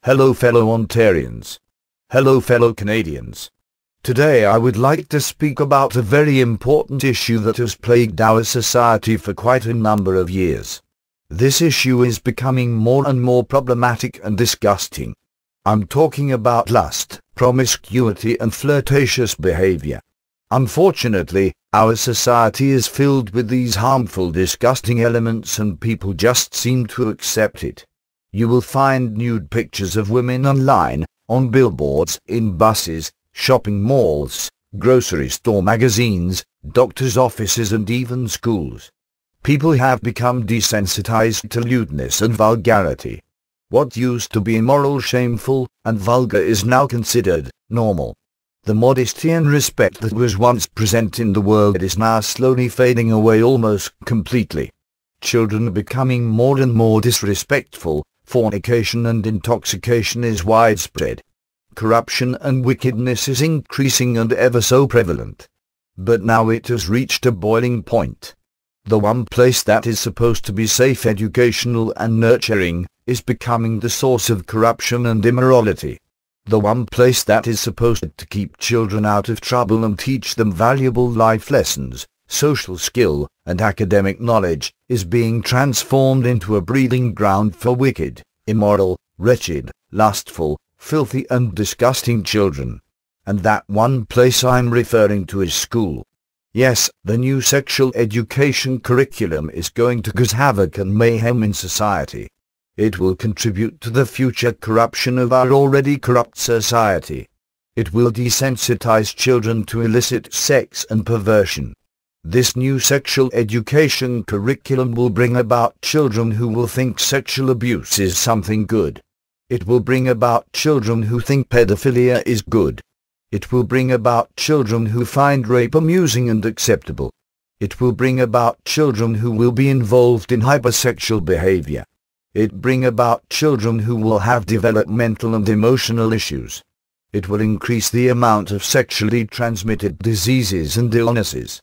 Hello fellow Ontarians. Hello fellow Canadians. Today I would like to speak about a very important issue that has plagued our society for quite a number of years. This issue is becoming more and more problematic and disgusting. I'm talking about lust, promiscuity and flirtatious behavior. Unfortunately, our society is filled with these harmful, disgusting elements and people just seem to accept it. You will find nude pictures of women online, on billboards, in buses, shopping malls, grocery store magazines, doctors' offices and even schools. People have become desensitized to lewdness and vulgarity. What used to be immoral, shameful, and vulgar is now considered normal. The modesty and respect that was once present in the world is now slowly fading away almost completely. Children are becoming more and more disrespectful. Fornication and intoxication is widespread. Corruption and wickedness is increasing and ever so prevalent. But now it has reached a boiling point. The one place that is supposed to be safe, educational and nurturing, is becoming the source of corruption and immorality. The one place that is supposed to keep children out of trouble and teach them valuable life lessons, social skill, and academic knowledge, is being transformed into a breeding ground for wicked, immoral, wretched, lustful, filthy and disgusting children. And that one place I'm referring to is school. Yes, the new sexual education curriculum is going to cause havoc and mayhem in society. It will contribute to the future corruption of our already corrupt society. It will desensitize children to illicit sex and perversion. This new sexual education curriculum will bring about children who will think sexual abuse is something good. It will bring about children who think pedophilia is good. It will bring about children who find rape amusing and acceptable. It will bring about children who will be involved in hypersexual behavior. It will bring about children who will have developmental and emotional issues. It will increase the amount of sexually transmitted diseases and illnesses.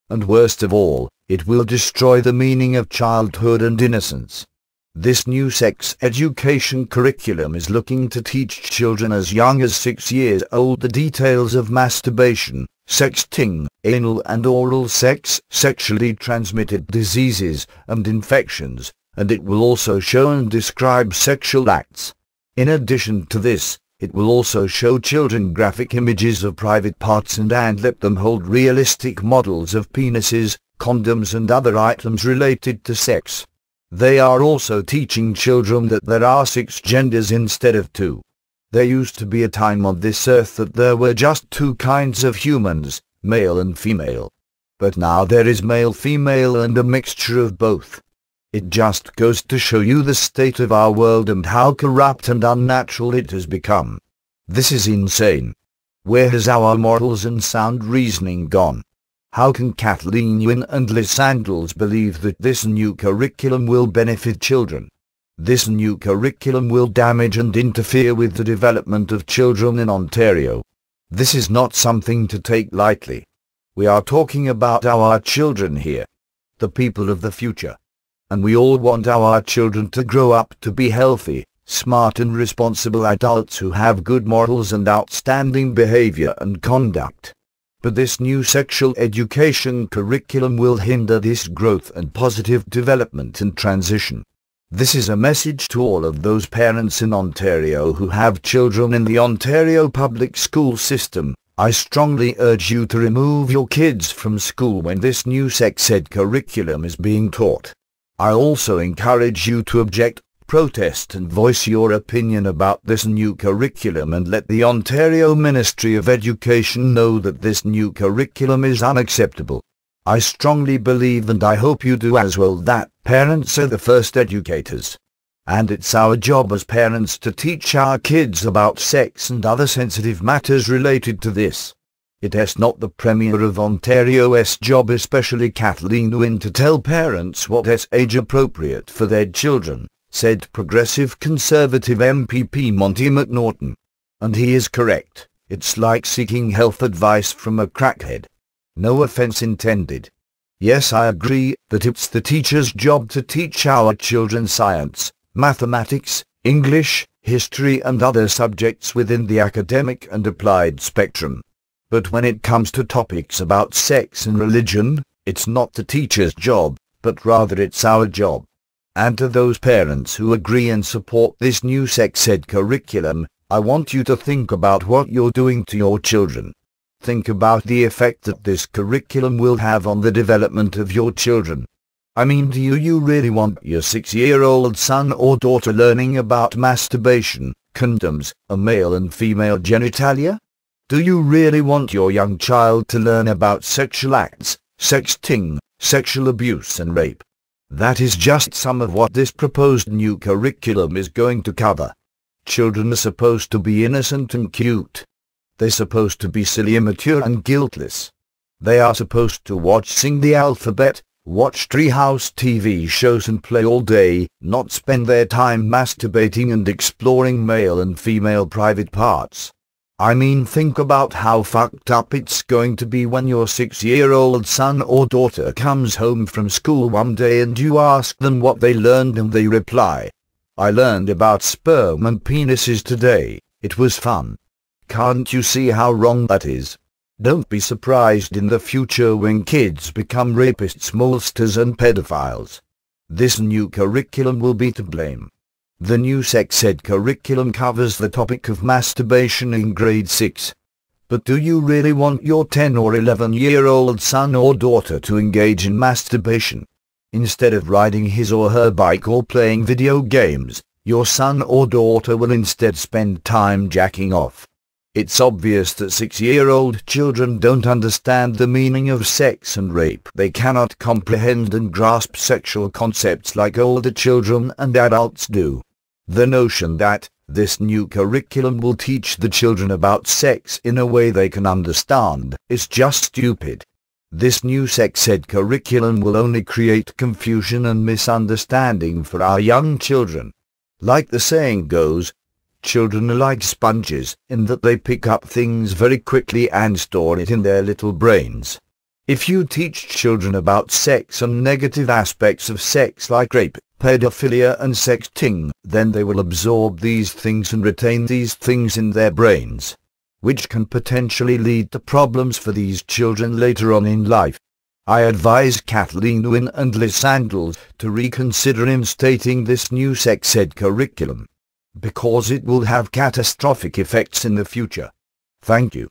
And worst of all, it will destroy the meaning of childhood and innocence. This new sex education curriculum is looking to teach children as young as 6 years old the details of masturbation, sexting, anal and oral sex, sexually transmitted diseases and infections, and it will also show and describe sexual acts. In addition to this, it will also show children graphic images of private parts and let them hold realistic models of penises, condoms and other items related to sex. They are also teaching children that there are 6 genders instead of 2. There used to be a time on this earth that there were just 2 kinds of humans, male and female. But now there is male, female and a mixture of both. It just goes to show you the state of our world and how corrupt and unnatural it has become. This is insane. Where has our morals and sound reasoning gone? How can Kathleen, Wynne and Sandals believe that this new curriculum will benefit children? This new curriculum will damage and interfere with the development of children in Ontario. This is not something to take lightly. We are talking about our children here, the people of the future. And we all want our children to grow up to be healthy, smart and responsible adults who have good morals and outstanding behavior and conduct. But this new sexual education curriculum will hinder this growth and positive development and transition. This is a message to all of those parents in Ontario who have children in the Ontario public school system. I strongly urge you to remove your kids from school when this new sex ed curriculum is being taught. I also encourage you to object, protest and voice your opinion about this new curriculum and let the Ontario Ministry of Education know that this new curriculum is unacceptable. I strongly believe, and I hope you do as well, that parents are the first educators. And it's our job as parents to teach our kids about sex and other sensitive matters related to this. It is not the Premier of Ontario's job, especially Kathleen Wynne, to tell parents what is age appropriate for their children, said Progressive Conservative MPP Monty McNaughton. And he is correct. It's like seeking health advice from a crackhead. No offense intended. Yes, I agree that it's the teacher's job to teach our children science, mathematics, English, history and other subjects within the academic and applied spectrum. But when it comes to topics about sex and religion, it's not the teacher's job, but rather it's our job. And to those parents who agree and support this new sex ed curriculum, I want you to think about what you're doing to your children. Think about the effect that this curriculum will have on the development of your children. I mean, do you really want your 6-year-old son or daughter learning about masturbation, condoms, a male and female genitalia? Do you really want your young child to learn about sexual acts, sexting, sexual abuse and rape? That is just some of what this proposed new curriculum is going to cover. Children are supposed to be innocent and cute. They're supposed to be silly, immature and guiltless. They are supposed to sing the alphabet, watch treehouse TV shows and play all day, not spend their time masturbating and exploring male and female private parts. I mean, think about how fucked up it's going to be when your 6-year-old son or daughter comes home from school one day and you ask them what they learned and they reply, "I learned about sperm and penises today. It was fun." Can't you see how wrong that is? Don't be surprised in the future when kids become rapists, molesters and pedophiles. This new curriculum will be to blame. The new sex ed curriculum covers the topic of masturbation in grade 6. But do you really want your 10 or 11-year-old son or daughter to engage in masturbation? Instead of riding his or her bike or playing video games, your son or daughter will instead spend time jacking off. It's obvious that 6-year-old children don't understand the meaning of sex and rape. They cannot comprehend and grasp sexual concepts like older children and adults do. The notion that this new curriculum will teach the children about sex in a way they can understand is just stupid. This new sex ed curriculum will only create confusion and misunderstanding for our young children. Like the saying goes, children are like sponges, in that they pick up things very quickly and store it in their little brains. If you teach children about sex and negative aspects of sex like rape, pedophilia and sexting, then they will absorb these things and retain these things in their brains, which can potentially lead to problems for these children later on in life. I advise Kathleen, Wynne and Sandals to reconsider instating this new sex ed curriculum, because it will have catastrophic effects in the future. Thank you.